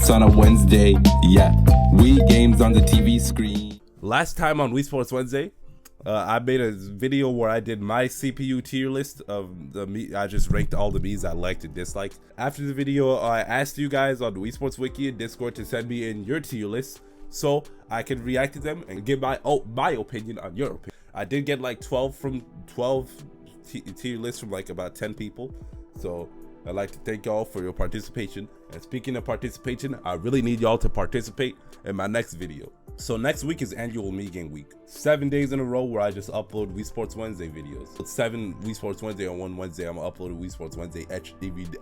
Sports on a Wednesday. Yeah, Wii games on the TV screen. Last time on Wii Sports Wednesday, I made a video where I did my CPU tier list of the me. I just ranked all the Miis I liked and disliked. After the video, I asked you guys on the Wii Sports Wiki and Discord to send me in your tier list so I could react to them and give my opinion on your opinion. I did get like 12 tier lists from like about 10 people. So I'd like to thank y'all for your participation. And speaking of participation, I really need y'all to participate in my next video. So next week is annual Mii Gang week. 7 days in a row where I just upload Wii Sports Wednesday videos. It's 7 Wii Sports Wednesday on one Wednesday. I'm gonna upload a Wii Sports Wednesday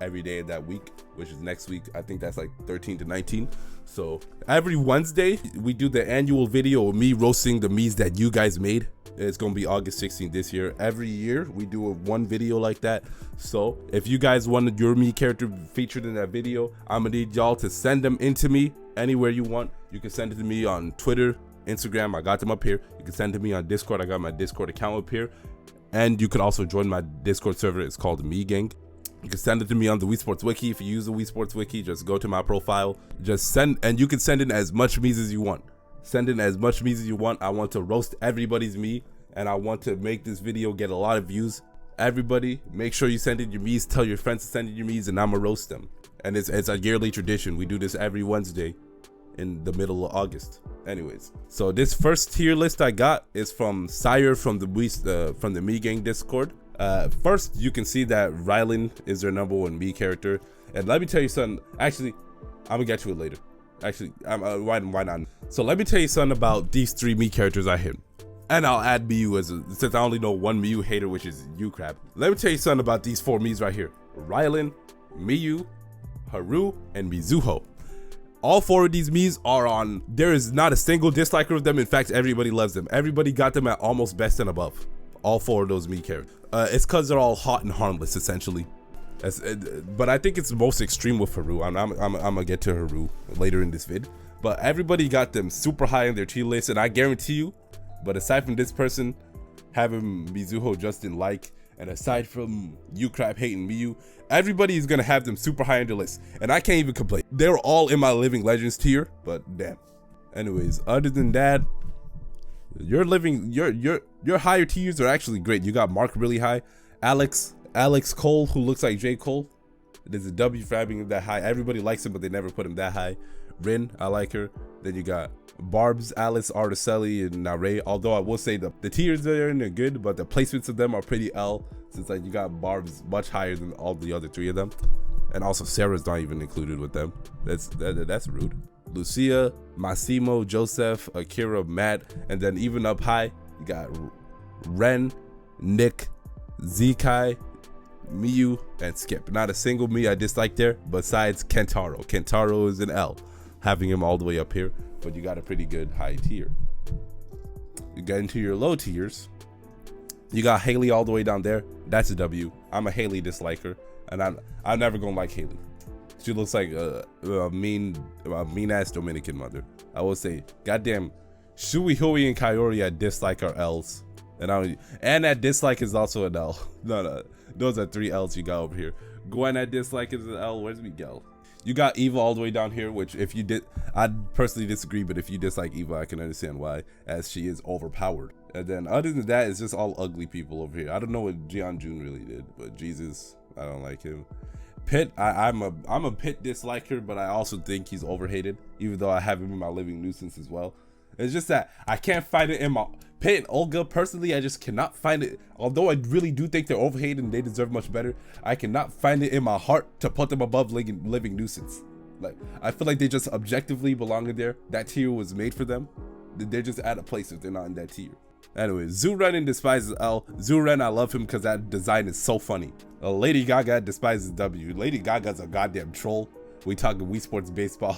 every day of that week, which is next week. I think that's like 13 to 19. So every Wednesday we do the annual video of me roasting the Miis that you guys made. It's gonna be August 16th this year. Every year we do one video like that. So if you guys wanted your Mii character featured in that video, I'm gonna need y'all to send them into me anywhere you want. You can send it to me on Twitter, Instagram, I got them up here. You can send it to me on Discord, I got my Discord account up here. And you could also join my Discord server, it's called Mii Gang. You can send it to me on the Wii Sports Wiki. If you use the Wii Sports Wiki, just go to my profile, just send, and you can send in as much Miis as you want. Send in as much Miis as you want. I want to roast everybody's Mii, and I want to make this video get a lot of views. Everybody, make sure you send in your Miis, tell your friends to send in your Miis, and I'ma roast them. And it's a yearly tradition. We do this every Wednesday in the middle of August. Anyways, so this first tier list I got is from Sire from the Mii Gang Discord. First, you can see that Rylan is their #1 Mii character, and let me tell you something. Actually, I'm gonna get to it later. Actually, why not? So let me tell you something about these 3 Mii characters I hit, and I'll add Miyu since I only know one Miyu hater, which is you crap. Let me tell you something about these 4 Miis right here: Rylan, Miyu, Haru, and Mizuho. All 4 of these Miis are on. There is not a single disliker of them. In fact, everybody loves them. Everybody got them at almost best and above. All 4 of those Mii characters. It's because they're all hot and harmless, essentially. But I think it's most extreme with Haru. I'm gonna get to Haru later in this vid. But everybody got them super high on their tier list, and I guarantee you, but aside from this person having Mizuho just in like, and aside from you crap hating Miyu, everybody is gonna have them super high on their list, and I can't even complain. They're all in my Living Legends tier, but damn. Anyways, other than that, your higher tiers are actually great. You got Mark really high, Alex Cole, who looks like J. Cole. There's a W for having him that high. Everybody likes him, but they never put him that high. Rin, I like her. Then you got Barbs, Alice, Articelli, and Nare. Although I will say the tiers there and they're good, but the placements of them are pretty L, since like you got Barbs much higher than all the other 3 of them. And also Sarah's not even included with them. That's rude. Lucia, Massimo, Joseph, Akira, Matt, and then even up high, you got Ren, Nick, Zekai, Miyu, and Skip. Not a single Mii I dislike there besides Kentaro. Kentaro is an L, having him all the way up here, but you got a pretty good high tier. You get into your low tiers, you got Haley all the way down there. That's a W. I'm a Haley disliker, and I'm never gonna like Haley. She looks like a mean ass Dominican mother. I will say, goddamn, Shui, Hui, and Kaori I dislike are L's, and that dislike is also an L. No, those are 3 L's you got over here. Gwen at dislike is an L. Where's Miguel? You got Eva all the way down here, which if you did, I personally disagree, but if you dislike Eva, I can understand why, as she is overpowered. And then other than that, it's just all ugly people over here. I don't know what Jeon Jun really did, but Jesus, I don't like him. Pit, I'm a Pit disliker, but I also think he's overhated, even though I have him in my Living Nuisance as well. It's just that I can't find it in my Pit and Olga. Personally, I just cannot find it. Although I really do think they're overhated and they deserve much better, I cannot find it in my heart to put them above Living Nuisance. Like, I feel like they just objectively belong in there. That tier was made for them. They're just at a place if they're not in that tier. Anyway, Zuren despises L. Zuren, I love him because that design is so funny. Lady Gaga despises W. Lady Gaga's a goddamn troll. We talking Wii Sports baseball.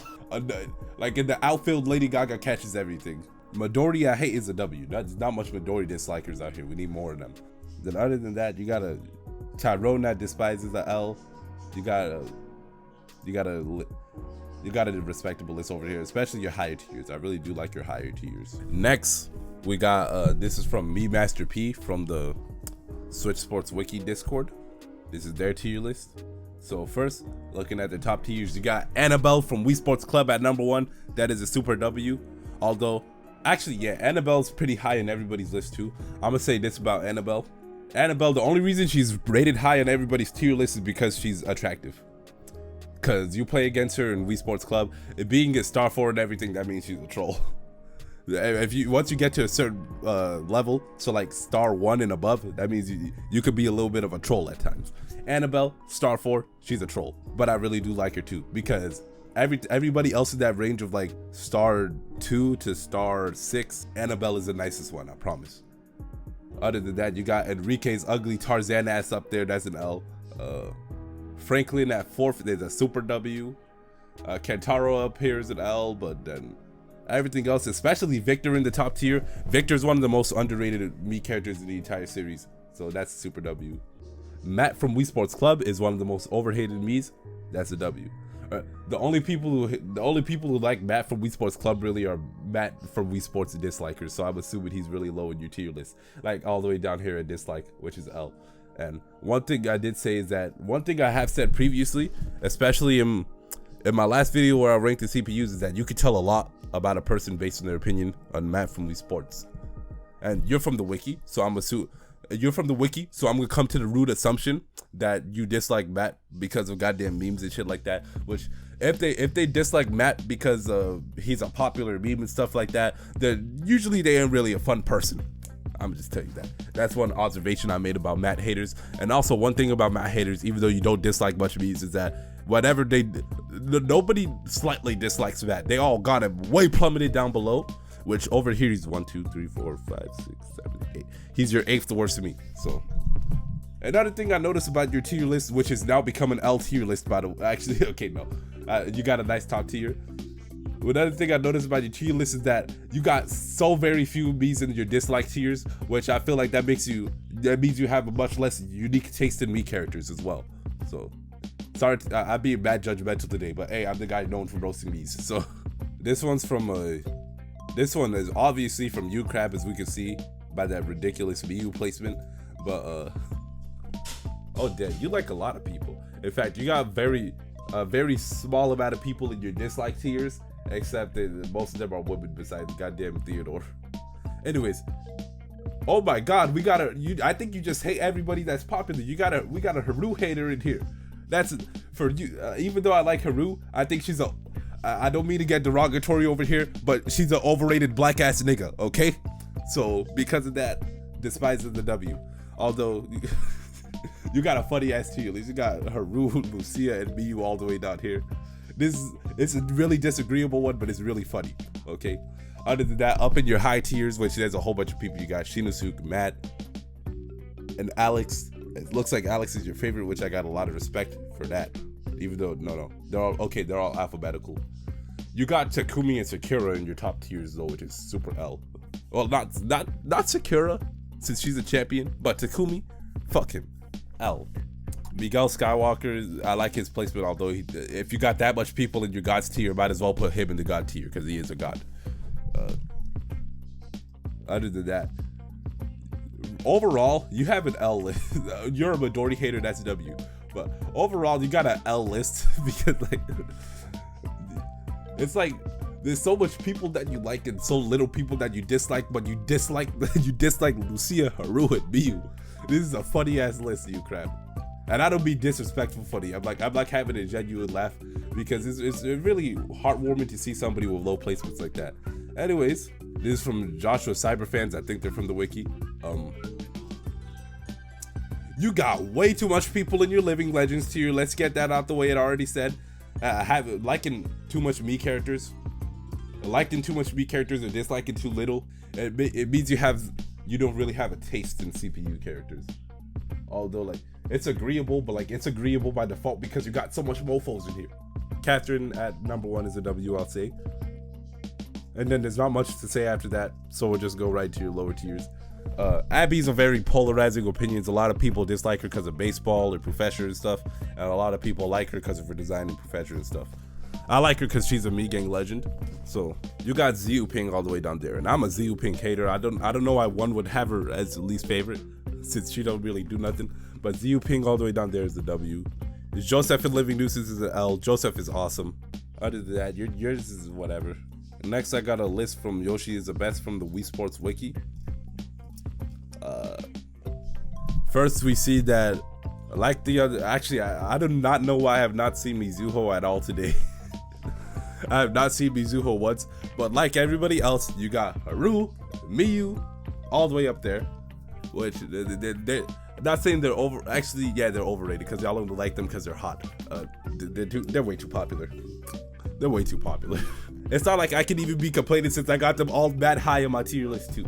Like in the outfield, Lady Gaga catches everything. Midori I hate is a W. There's not much Midori dislikers out here. We need more of them. Then other than that, you got a Tyrone that despises a L. You got a respectable list over here, especially your higher tiers. I really do like your higher tiers. Next, we got this is from Me Master P from the Switch Sports Wiki Discord. This is their tier list. So first, looking at the top tiers, you got Annabelle from Wii Sports Club at number 1. That is a super W. Although, actually, yeah, Annabelle's pretty high in everybody's list too. I'm gonna say this about Annabelle. Annabelle, the only reason she's rated high on everybody's tier list is because she's attractive. Because you play against her in Wii Sports Club, it being a star 4 and everything, that means she's a troll. Once you get to a certain level, so like star 1 and above, that means you could be a little bit of a troll at times. Annabelle, star 4, she's a troll, but I really do like her too, because everybody else in that range of like star 2 to star 6, Annabelle is the nicest one, I promise. Other than that, you got Enrique's ugly Tarzan ass up there, that's an L. Franklin at 4th, there's a super W. Kentaro up here is an L, but then everything else, especially Victor in the top tier. Victor's one of the most underrated Mii characters in the entire series, so that's a super W. Matt from Wii Sports Club is one of the most overhated Miis. That's a W. The only people who like Matt from Wii Sports Club really are Matt from Wii Sports dislikers. So I'm assuming he's really low in your tier list, like all the way down here at dislike, which is L. And one thing I did say is that one thing I have said previously, especially in my last video where I ranked the CPUs, is that you could tell a lot about a person based on their opinion on Matt from Wii Sports. And you're from the wiki, so I'm gonna come to the rude assumption that you dislike Matt because of goddamn memes and shit like that. Which if they dislike Matt because he's a popular meme and stuff like that, then usually they ain't really a fun person. I'm just telling you that. That's one observation I made about Matt haters. And also one thing about Matt haters, even though you don't dislike much memes, is that whatever nobody slightly dislikes Matt. They all got him way plummeted down below. Which over here he's 1, 2, 3, 4, 5, 6, 7, 8. He's your 8th worst to me. So another thing I noticed about your tier list, which has now become an L tier list, by the way. Actually, okay, no, you got a nice top tier. Another thing I noticed about your tier list is that you got so very few Miis in your dislike tiers, which I feel like that means you have a much less unique taste in Mii characters as well. So sorry, I'm being mad judgmental today, but hey, I'm the guy known for roasting Miis. So this one is obviously from UCrab, as we can see by that ridiculous Miu placement. But oh damn, you like a lot of people. In fact, you got a very small amount of people in your dislike tiers, except that most of them are women besides goddamn Theodore. Anyways, oh my god, I think you just hate everybody that's popular. We got a Haru hater in here. That's for you. Even though I like Haru, I think she's I don't mean to get derogatory over here, but she's an overrated black ass nigga, okay? So because of that, despises the W. Although you got a funny ass tier list. You got Haru, Lucia, and Miyu all the way down here. It's a really disagreeable one, but it's really funny, okay? Other than that, up in your high tiers, which there's a whole bunch of people, you got Shinosuke, Matt, and Alex. It looks like Alex is your favorite, which I got a lot of respect for that. Even though, no, they're all okay, they're all alphabetical. You got Takumi and Sakura in your top tiers though, which is super L. Well, not Sakura, since she's a champion, but Takumi, fuck him, L. Miguel Skywalker, I like his placement, although if you got that much people in your God's tier, might as well put him in the God tier, because he is a God. Other than that, overall, you have an L list. You're a Midori hater, that's a W. But overall, you got an L list because like it's like there's so much people that you like and so little people that you dislike, but you dislike Lucia, Haru, and Miyu. This is a funny ass list, you crap. And I don't mean disrespectful funny. I'm like having a genuine laugh because it's really heartwarming to see somebody with low placements like that. Anyways, this is from Joshua Cyberfans. I think they're from the wiki. You got way too much people in your Living Legends tier. Let's get that out the way. It already said liking too much Mii characters. Liking too much Mii characters or disliking too little. It means you don't really have a taste in CPU characters. Although like it's agreeable, but like it's agreeable by default because you got so much mofos in here. Catherine at number 1 is a W, I'll say. And then there's not much to say after that, so we'll just go right to your lower tiers. Abby's a very polarizing opinions. A lot of people dislike her because of baseball or Professor and stuff, and a lot of people like her because of her design and Professor and stuff. I like her because she's a Mii Gang legend. So you got Ziyu Ping all the way down there, and I'm a Ziyu Ping hater. I don't know why one would have her as the least favorite, since she don't really do nothing. But Ziyu Ping all the way down there is the W. Joseph in Living Nuisance is an L. Joseph is awesome. Other than that, yours is whatever. Next, I got a list from Yoshi is the best from the Wii Sports Wiki. First, we see that, like the other, actually, I do not know why I have not seen Mizuho at all today. I have not seen Mizuho once, but like everybody else, you got Haru, Miyu, all the way up there, which they're not saying they're over. Actually, yeah, they're overrated because y'all don't like them because they're hot. They're way too popular. They're way too popular. It's not like I can even be complaining since I got them all mad high on my tier list too.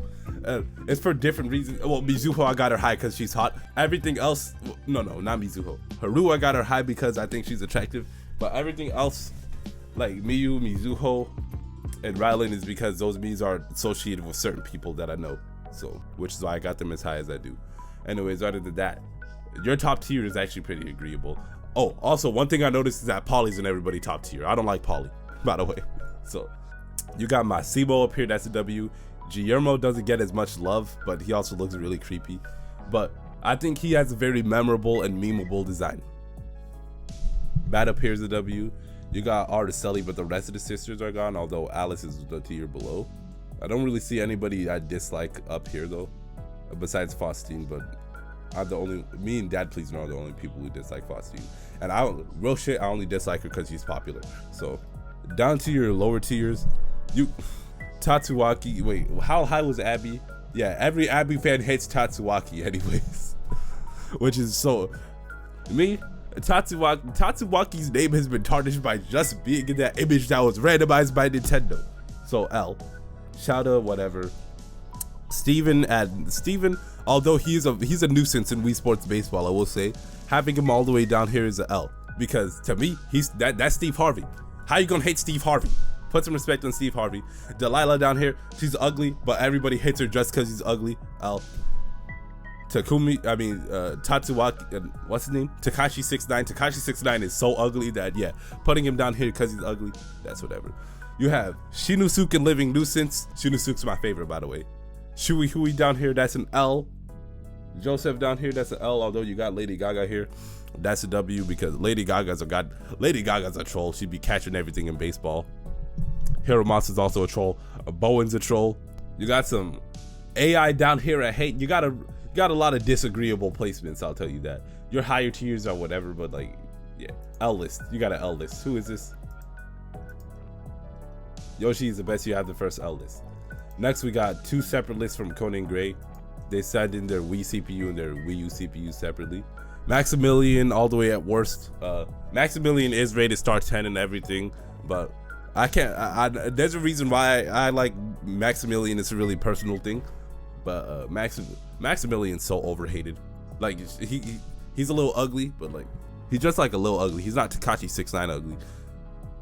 It's for different reasons. Well, Mizuho, I got her high because she's hot. Everything else, no, not Mizuho. Haru, I got her high because I think she's attractive. But everything else, like Miyu, Mizuho, and Rylan, is because those Miis are associated with certain people that I know. So, which is why I got them as high as I do. Anyways, other than that, your top tier is actually pretty agreeable. Oh, also, one thing I noticed is that Polly's in everybody top tier. I don't like Polly, by the way. So, you got Massimo up here, that's a W. Guillermo doesn't get as much love, but he also looks really creepy. But I think he has a very memorable and memeable design. Bad up here is a W. You got Articelli, but the rest of the sisters are gone, although Alice is the tier below. I don't really see anybody I dislike up here though, besides Faustine, but I'm the only, me and Dad Please Know are the only people who dislike Faustine. And real shit, I only dislike her because she's popular. So, down to your lower tiers, Tatsuaki, wait, how high was Abby? Yeah, every Abby fan hates Tatsuaki anyways. Which is so, me, Tatsuaki's name has been tarnished by just being in that image that was randomized by Nintendo. So L. Shout out, whatever. Steven, although he's a nuisance in Wii Sports Baseball, I will say, having him all the way down here is an L. Because to me, that's Steve Harvey. How you gonna hate Steve Harvey? Put some respect on Steve Harvey. Delilah down here, she's ugly, but everybody hates her just because she's ugly. L. Tatsuaki, what's his name? Takashi 69. Takashi 69 is so ugly that, yeah, putting him down here because he's ugly, that's whatever. You have Shinosuke in Living Nuisance. Shinosuke's my favorite, by the way. Shui Hui down here, that's an L. Joseph down here, that's an L, although you got Lady Gaga here. That's a W because Lady Gaga's a troll. She'd be catching everything in baseball. Hiromasa's also a troll. Bowen's a troll. You got some AI down here I hate. You got a lot of disagreeable placements, I'll tell you that. Your higher tiers are whatever, but like, yeah. L list. You got an L list. Who is this? Yoshi is the best. You have the first L list. Next, we got two separate lists from Conan Gray. They send in their Wii CPU and their Wii U CPU separately. Maximilian all the way at worst. Maximilian is rated star 10 and everything, but I can't. There's a reason why I like Maximilian. It's a really personal thing, but Maximilian's so overhated. Like he's a little ugly, but like he's just like a little ugly. He's not Takashi 69 ugly.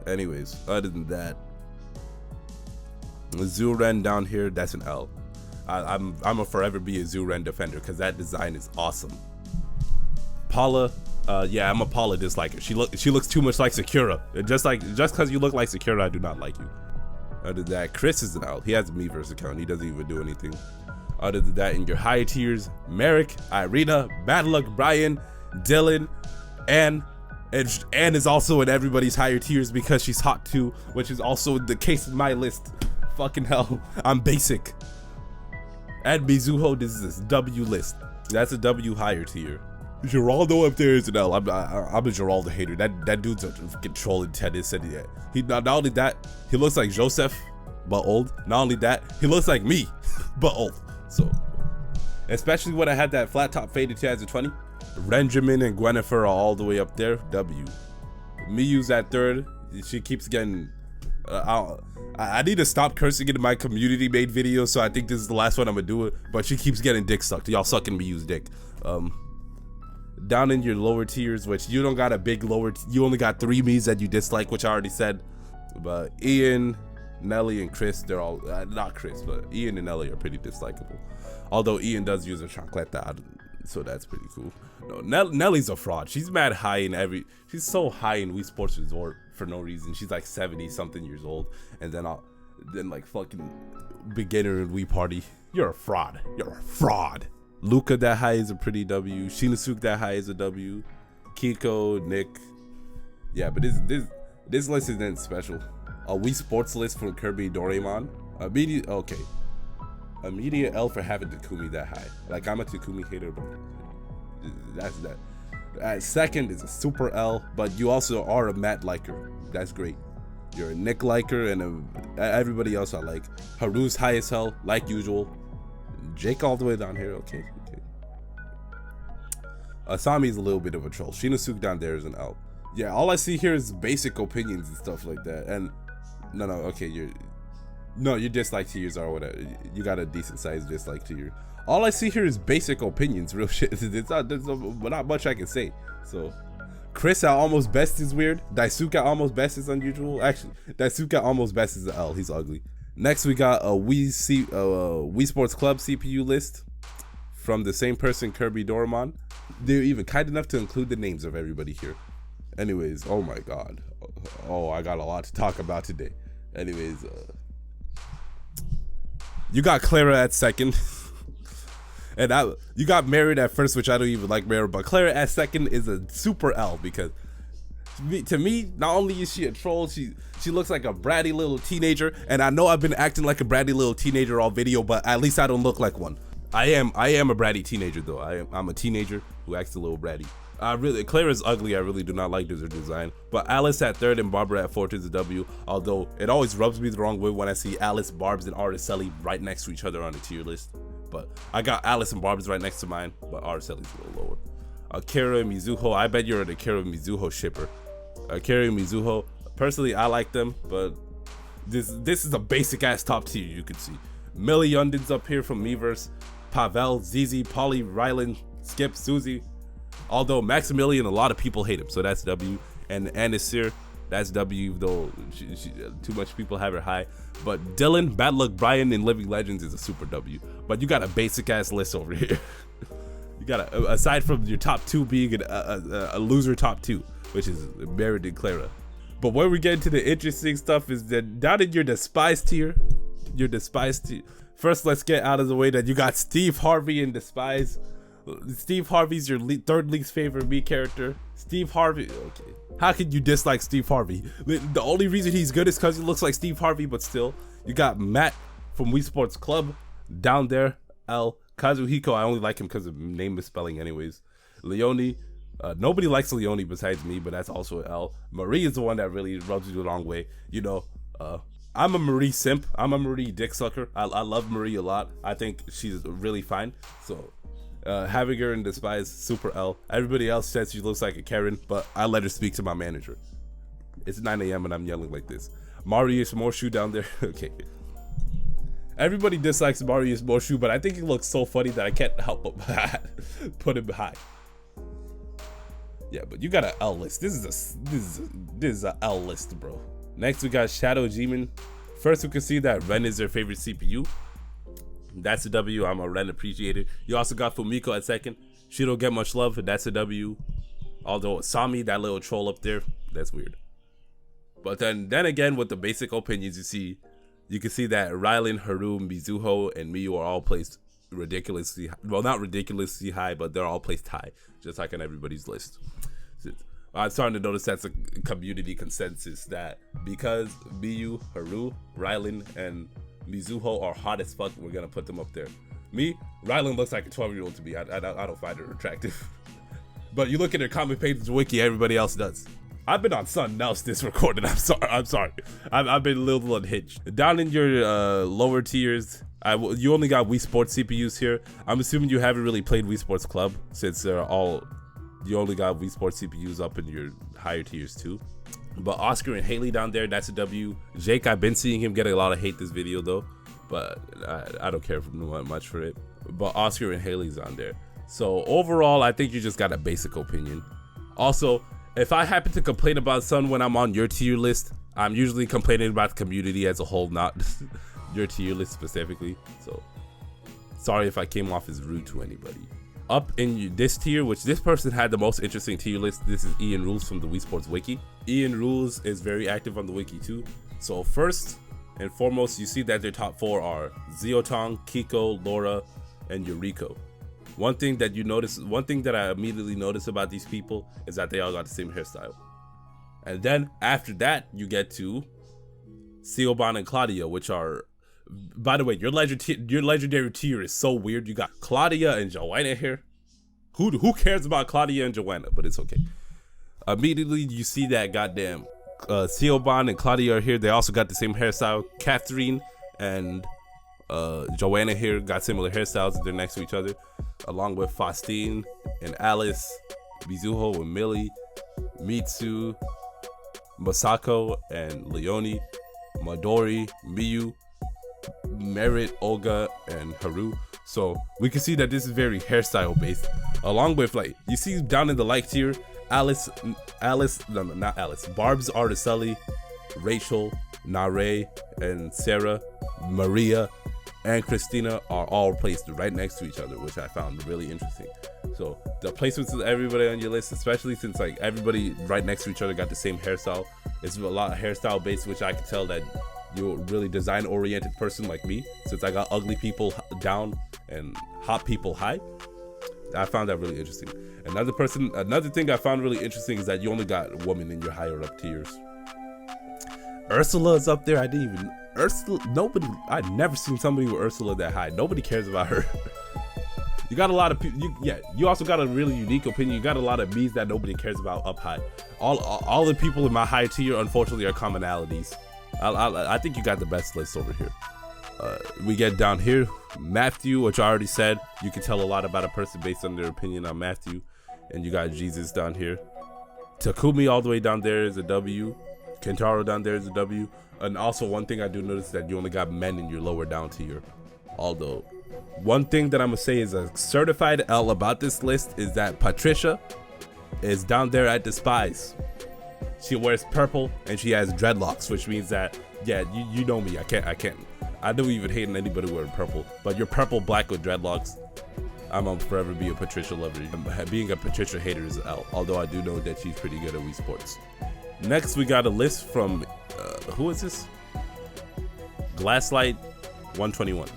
Anyways, other than that, Zuren down here, that's an L. I'm a forever be a Zuren defender because that design is awesome. Paula, yeah, I'm a Paula disliker. She looks too much like Sakura. Just because you look like Sakura, I do not like you. Other than that, Chris is an L. He has a Miiverse account. He doesn't even do anything. Other than that, in your higher tiers, Merrick, Irina, Bad Luck Brian, Dylan, and is also in everybody's higher tiers because she's hot too, which is also the case in my list. Fucking hell, I'm basic. And Mizuho, this is a W list. That's a W higher tier. Geraldo up there is an L. I'm a Geraldo hater. That dude's a controlling tennis, and yeah, he not only that, he looks like Joseph, but old. Not only that, he looks like me, but old. So, especially when I had that flat top fade in 2020. Benjamin and Gwyneth are all the way up there. W. Miyu's at third. She keeps getting. I need to stop cursing into my community made videos, so I think this is the last one I'm gonna do it. But she keeps getting dick sucked. Y'all sucking Miyu's dick. Down in your lower tiers, which you don't got a big lower. You only got 3 Miis that you dislike, which I already said. But Ian, Nelly, and Chris, they're all not Chris, but Ian and Nelly are pretty dislikable. Although Ian does use a chocolate, so that's pretty cool. No, Nelly's a fraud. She's mad high in she's so high in Wii Sports Resort for no reason. She's like 70 something years old, and then like fucking beginner in Wii Party. You're a fraud. You're a fraud. Luca that high is a pretty W. Shinosuke that high is a W. Kiko, Nick. Yeah, but this list isn't special. A Wii Sports list from Kirby Dorman. Immediate L for having Takumi that high. Like, I'm a Takumi hater, but that's that. At second is a super L, but you also are a Matt liker. That's great. You're a Nick liker, and everybody else I like. Haru's high as hell, like usual. Jake all the way down here. Okay. Asami's a little bit of a troll. Shinosuke down there is an L. Yeah, all I see here is basic opinions and stuff like that. And okay, your dislike tiers are whatever. You got a decent sized dislike tier. All I see here is basic opinions, real shit. There's not much I can say. So, Chris at almost best is weird. Daisuke at almost best is unusual. Actually, Daisuke at almost best is an L. He's ugly. Next, we got a Wii Sports Club CPU list from the same person, Kirby Dorman. They're even kind enough to include the names of everybody here. Anyways, oh my god. Oh, I got a lot to talk about today. Anyways, you got Clara at second. And you got Married at first, which I don't even like Married, but Clara at second is a super L because to me, not only is she a troll, she looks like a bratty little teenager, and I know I've been acting like a bratty little teenager all video, but at least I don't look like one. I am a bratty teenager though. I'm a teenager who acts a little bratty. Clara's ugly. I really do not like her design. But Alice at third and Barbara at fourth is a W. Although it always rubs me the wrong way when I see Alice, Barbs, and Araceli right next to each other on the tier list. But I got Alice and Barb's right next to mine, but Araceli's a little lower. Akira and Mizuho. I bet you're an Akira and Mizuho shipper. Akira and Mizuho. Personally, I like them, but this is a basic ass top tier. You can see Millie Yundin's up here from Miiverse. Pavel, ZZ, Polly, Rylan, Skip, Susie. Although Maximilian, a lot of people hate him, so that's W. And Anasir, that's W, though too much people have her high. But Dylan, Bad Luck Brian, and Living Legends is a super W. But you got a basic ass list over here. You got aside from your top two being a loser top two, which is Married and Clara. But where we get into the interesting stuff is that down in your despised tier, first, let's get out of the way that you got Steve Harvey in despise. Steve Harvey's your third least favorite me character. Steve Harvey, okay. How can you dislike Steve Harvey? The only reason he's good is because he looks like Steve Harvey, but still. You got Matt from Wii Sports Club down there, L. Kazuhiko, I only like him because of name misspelling anyways. Leone, nobody likes Leone besides me, but that's also an L. Marie is the one that really rubs you the wrong way. You know, I'm a Marie simp. I'm a Marie dick sucker. I love Marie a lot. I think she's really fine. So, having her in despise, super L. Everybody else says she looks like a Karen, but I let her speak to my manager. It's 9 a.m. and I'm yelling like this. Marius Morshu down there. Okay. Everybody dislikes Marius Morshu, but I think he looks so funny that I can't help but put him high. Yeah, but you got an L list. This is a L list, bro. Next, we got Shadow Jimin. First, we can see that Ren is their favorite CPU. That's a W. I'm a Ren appreciator. You also got Fumiko at second. She don't get much love. That's a W. Although Sami, that little troll up there, that's weird. But then again, with the basic opinions, you can see that Rylan, Haru, Mizuho, and Miyu are all placed ridiculously, well, not ridiculously high, but they're all placed high, just like on everybody's list. I'm starting to notice that's a community consensus that because Miyu, Haru, Rylan, and Mizuho are hot as fuck, we're gonna put them up there. Me, Rylan looks like a 12-year-old to me. I don't find her attractive. But you look at her comment page wiki, everybody else does. I've been on something else this recording. I'm sorry. I've been a little unhinged. Down in your lower tiers, you only got Wii Sports CPUs here. I'm assuming you haven't really played Wii Sports Club since you only got Wii Sports CPUs up in your higher tiers too. But Oscar and Haley down there, that's a W. Jake, I've been seeing him get a lot of hate this video though, but I don't care much for it. But Oscar and Haley's on there. So overall, I think you just got a basic opinion. Also, if I happen to complain about something when I'm on your tier list, I'm usually complaining about the community as a whole, not your tier list specifically. So sorry if I came off as rude to anybody. Up in this tier, which this person had the most interesting tier list, this is Ian Rules from the Wii Sports Wiki. Ian Rules is very active on the wiki too. So first and foremost, you see that their top four are Zeotong, Kiko, Laura, and Yuriko. one thing that you notice, one thing that I immediately notice about these people is that they all got the same hairstyle. And then after that, you get to Siobhan and Claudia, which are, by the way, your legendary tier is so weird. You got Claudia and Joanna here. Who cares about Claudia and Joanna? But it's okay. Immediately you see that goddamn Siobhan and Claudia are here. They also got the same hairstyle. Catherine and Joanna here got similar hairstyles. They're next to each other, along with Faustine and Alice, Mizuho and Millie, Mitsu, Masako and Leonie, Midori, Miyu, Merit, Olga, and Haru. So we can see that this is very hairstyle based, along with, like, you see down in the like tier, Barb's Articelli, Rachel, Nare, and Sarah, Maria, and Christina are all placed right next to each other, which I found really interesting. So the placements of everybody on your list, especially since like everybody right next to each other got the same hairstyle, it's a lot of hairstyle based, which I can tell that you're a really design oriented person like me, since I got ugly people down and hot people high. I found that really interesting. Another thing I found really interesting is that you only got women in your higher up tiers. Ursula is up there. I'd never seen somebody with Ursula that high. Nobody cares about her. You got a lot of people. You also got a really unique opinion. You got a lot of me's that nobody cares about up high. All the people in my high tier, unfortunately, are commonalities. I think you got the best list over here. We get down here, Matthew, which I already said. You can tell a lot about a person based on their opinion on Matthew. And you got Jesus down here. Takumi all the way down there is a W. Kentaro down there is a W. And also one thing I do notice that you only got men in your lower down tier. Although, one thing that I'm gonna say is a certified L about this list is that Patricia is down there at Despise. She wears purple and she has dreadlocks, which means that, yeah, you know me. I don't even hate anybody wearing purple, but you're purple black with dreadlocks. I'm gonna forever be a Patricia lover. Being a Patricia hater is L, although I do know that she's pretty good at Wii Sports. Next, we got a list from, who is this? Glasslight 121.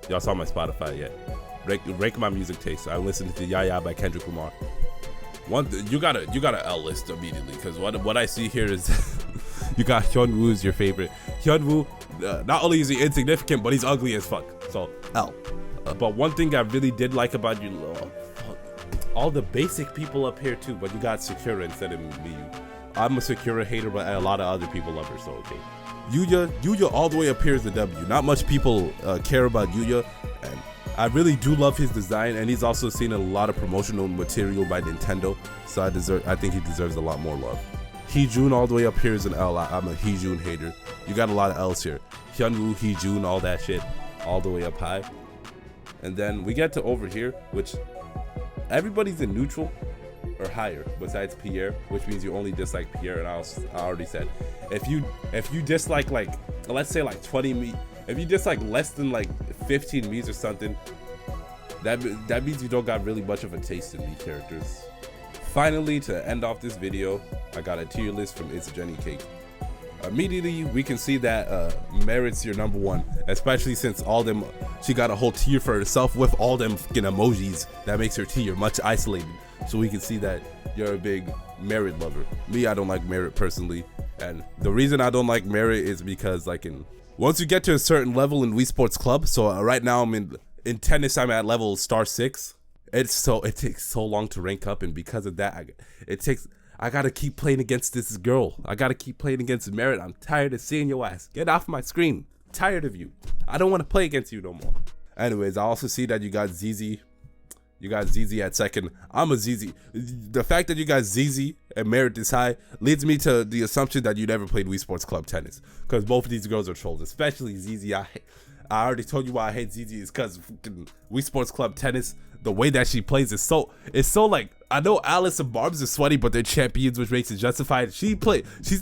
Y'all saw my Spotify yet? Rank my music taste. I listened to Yaya by Kendrick Lamar. You got a L list immediately, because what I see here is you got Hyunwoo is your favorite. Hyunwoo, not only is he insignificant, but he's ugly as fuck. So L. But one thing I really did like about you, all the basic people up here too, but you got Sakura instead of Miyu. I'm a Sakura hater, but a lot of other people love her, so okay. Yuya all the way up here is the W. Not much people care about Yuya, and I really do love his design, and he's also seen a lot of promotional material by Nintendo, so I think he deserves a lot more love. Heejun all the way up here is an L. I'm a Heejun hater. You got a lot of L's here. Hyunwoo, Heejun, all that shit, all the way up high. And then we get to over here, which everybody's in neutral or higher besides Pierre, which means you only dislike Pierre. And I already said, if you dislike, like, let's say like 20 me, if you dislike less than like 15 me's or something, that means you don't got really much of a taste in me characters. Finally, to end off this video, I got a tier list from It's Jenny Cake. Immediately we can see that Merit's your number one, especially since she got a whole tier for herself with all them fucking emojis that makes her tier much isolated. So we can see that you're a big Merit lover. Me, I don't like Merit personally, and the reason I don't like Merit is because once you get to a certain level in Wii Sports Club, so right now I'm in tennis, I'm at level star 6. It takes so long to rank up, and because of that, I gotta keep playing against this girl. I gotta keep playing against Merit. I'm tired of seeing your ass. Get off my screen. I'm tired of you. I don't want to play against you no more. Anyways, I also see that you got ZZ. You got ZZ at second. I'm a ZZ. The fact that you got ZZ and Merit this high leads me to the assumption that you never played Wii Sports Club tennis, because both of these girls are trolls, especially ZZ. I already told you why I hate ZZ is because Wii Sports Club tennis, the way that she plays is so like, I know Alice and Barb's are sweaty, but they're champions, which makes it justified. She's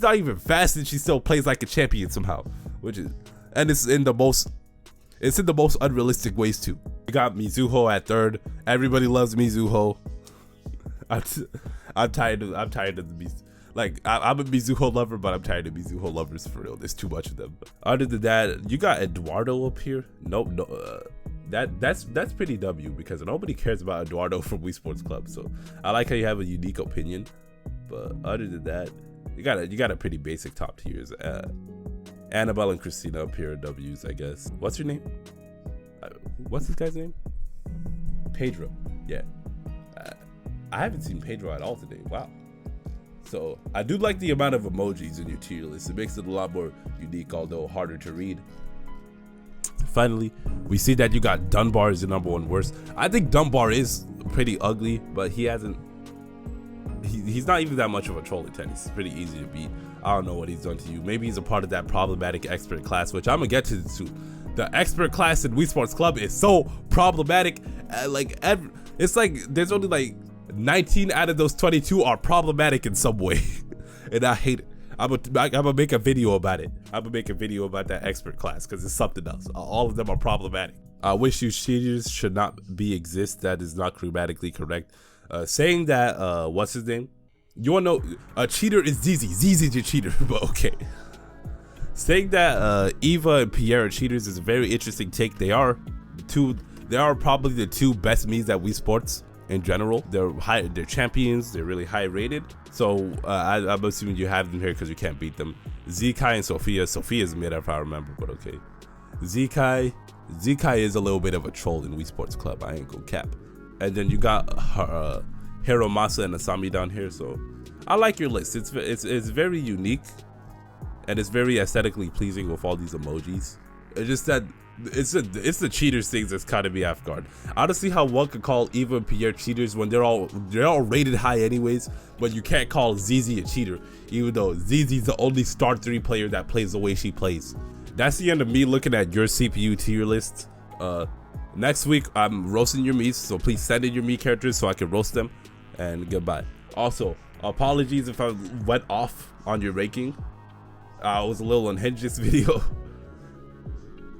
not even fast, and she still plays like a champion somehow, it's in the most unrealistic ways too. We got Mizuho at third. Everybody loves Mizuho. I'm tired of the Mizuho. Like, I'm a Mizuho lover, but I'm tired of Mizuho lovers for real. There's too much of them. Other than that, you got Eduardo up here. Nope, no. That's pretty W, because nobody cares about Eduardo from Wii Sports Club. So I like how you have a unique opinion, but other than that, you got a pretty basic top tiers. Annabelle and Christina up here are W's, I guess. What's your name? What's this guy's name? Pedro. Yeah. I haven't seen Pedro at all today. Wow. So I do like the amount of emojis in your tier list. It makes it a lot more unique, although harder to read. Finally, we see that you got Dunbar as the number one worst. I think Dunbar is pretty ugly, but he's not even that much of a troll in tennis. He's pretty easy to beat. I don't know what he's done to you. Maybe he's a part of that problematic expert class, which I'm gonna get to soon. The expert class in Wii Sports Club is so problematic. It's like there's only like 19 out of those 22 are problematic in some way, and I hate it. I'm gonna make a video about it. I'm gonna make a video about that expert class because it's something else. All of them are problematic. I wish you cheaters should not exist. That is not grammatically correct. Saying that, what's his name? You wanna know? A cheater is Zizi. Zizi's your cheater, but okay. Saying that Eva and Pierre are cheaters is a very interesting take. They are probably the two best me's at Wii Sports in general. They're champions. They're really high rated. So I'm assuming you have them here because you can't beat them. Zekai and Sophia. Sophia's mid if I remember, but okay. Zekai is a little bit of a troll in Wii Sports Club. I ain't gonna cap. And then you got Hiromasa and Asami down here. So I like your list. It's very unique, and it's very aesthetically pleasing with all these emojis. It's just that it's the cheaters things that's kind of me off guard. I don't see how one could call Eva and Pierre cheaters when they're all rated high anyways, but you can't call Zizi a cheater, even though Zizi's the only star 3 player that plays the way she plays. That's the end of me looking at your CPU tier list. Next week I'm roasting your Miis, so please send in your Mii characters so I can roast them, and goodbye. Also, apologies if I went off on your ranking. I was a little unhinged this video.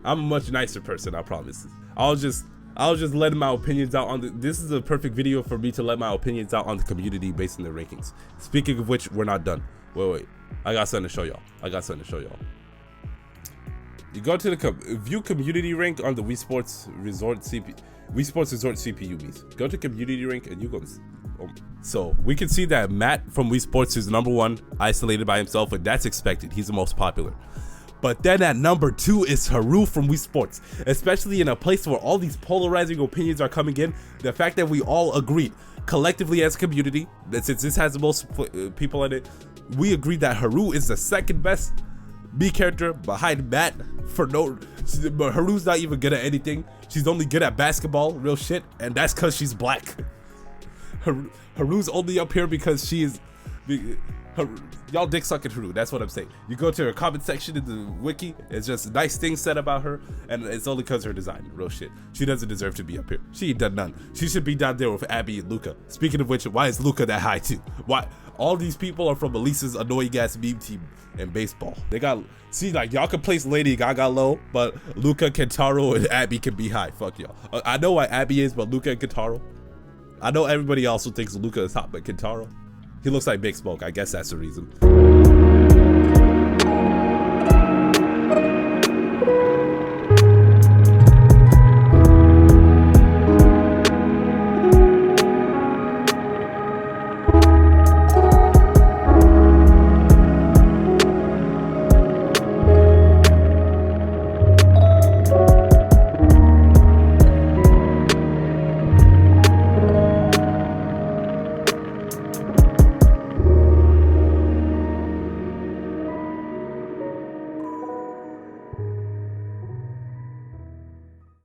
I'm a much nicer person, I promise. I'll just let my opinions out on this is a perfect video for me to let my opinions out on the community based on the rankings. Speaking of which, we're not done. Wait. I got something to show y'all. You go to the view community rank on the Wii Sports Resort CPU Miis. Go to community rank and you go. So we can see that Matt from Wii Sports is number 1, isolated by himself, and that's expected. He's the most popular. But then at number 2 is Haru from Wii Sports, especially in a place where all these polarizing opinions are coming in. The fact that we all agreed collectively as a community, that since this has the most people in it, we agreed that Haru is the second best Mii character behind Matt. But Haru's not even good at anything. She's only good at basketball, real shit, and that's because she's black. Haru's only up here because she is. Y'all dick sucking Haru, that's what I'm saying. You go to her comment section in the wiki, it's just nice things said about her, and it's only because of her design, real shit. She doesn't deserve to be up here. She ain't done none. She should be down there with Abby and Luca. Speaking of which, why is Luca that high too? Why? All these people are from Elisa's annoying ass meme team in baseball. They got, see, like, y'all can place Lady Gaga low, but Luca, Kentaro, and Abby can be high. Fuck y'all. I know why Abby is, but Luca and Kentaro. I know everybody also thinks Luca is hot, but Kentaro, he looks like Big Smoke. I guess that's the reason.